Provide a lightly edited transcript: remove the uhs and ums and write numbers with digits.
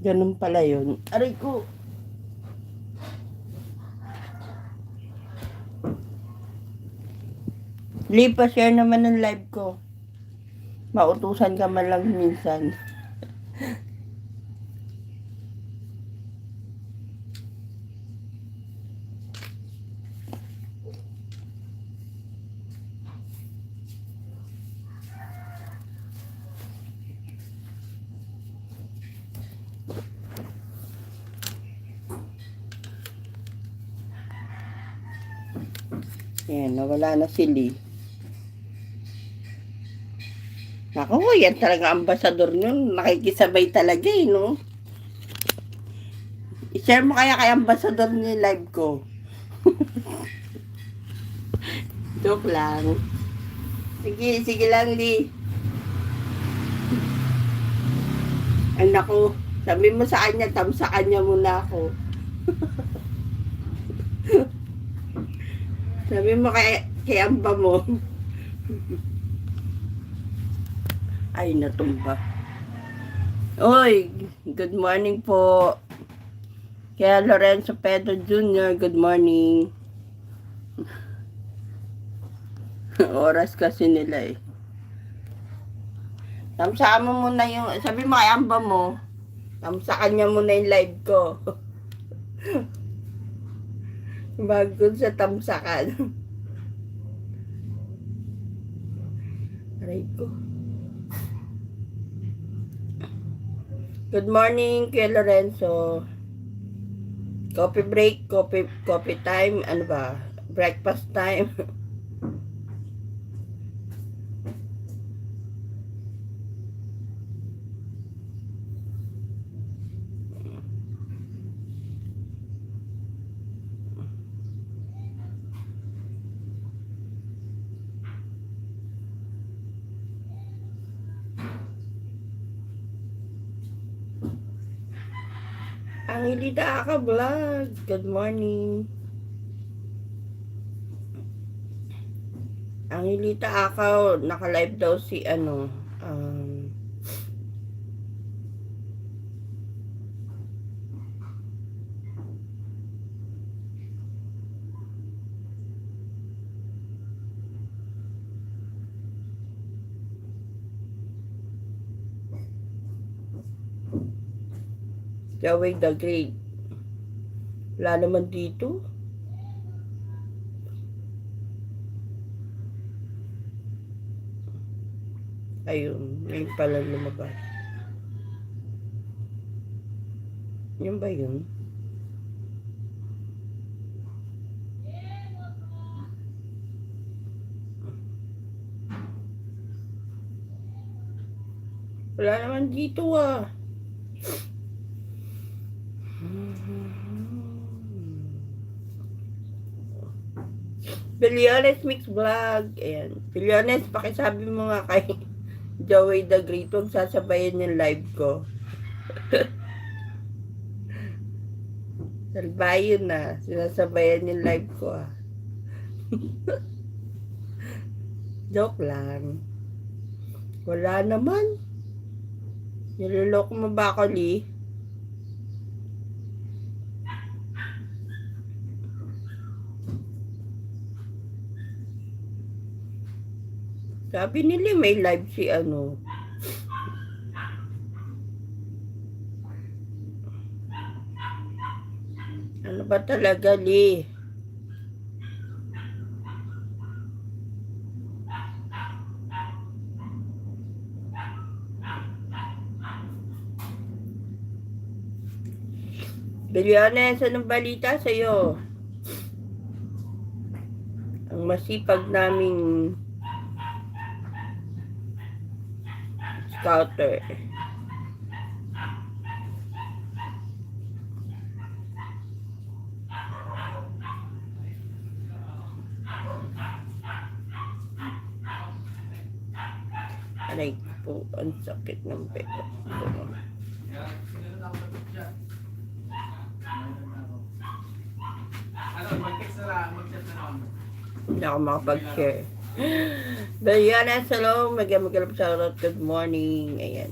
Ganun pala yun. Aray ko. Lipa, share naman ng live ko. Mautusan ka man lang minsan. Ayan, nawala na si Lee. Ako, yan talaga ambasador nyo. Nakikisabay talaga eh, no? I-share mo kaya kay ambasador niyo yung live ko. Joke lang. Sige, sige lang, Lee. Ay, naku. Sabi mo sa kanya, tamsakan niya muna ako. Sabi mo kay amba mo. Ay, natumba. Oy, good morning po. Kaya Lorenzo Pedro Jr., good morning. Oras kasi nila eh. Tamsaan mo muna yung, sabi mo kay amba mo, tamsakan niya muna yung live ko. Bago sa tamsakan. Aray ko. Good morning, Kuya Lorenzo. Coffee break, coffee time, ano ba? Breakfast time. Ang Ilida ka vlog. Good morning. Ang Ilita Akaw, naka-live daw si Yahweh the Great. Wala naman dito. Ayun, ngayon pala lumabas. Yun ba yun? Wala naman dito ah. Bilyones Mix Vlog. Ayan. Bilyones, pakisabi mo nga kay Joey the Great. Huwag sasabayan yung live ko. Salbayo na. Sinasabayan yung live ko ah. Joke lang. Wala naman. Niloloko mo ba ako, Lee? Sabi nila may live si ano. Ano ba talaga, Lee? Bilyones, anong balita sa'yo? Ang masipag naming scouter. Aray po, ang sakit ng peko. Hindi ako makapag-share. Bilyones, hello. Mag-shoutout. Good morning. Ayan.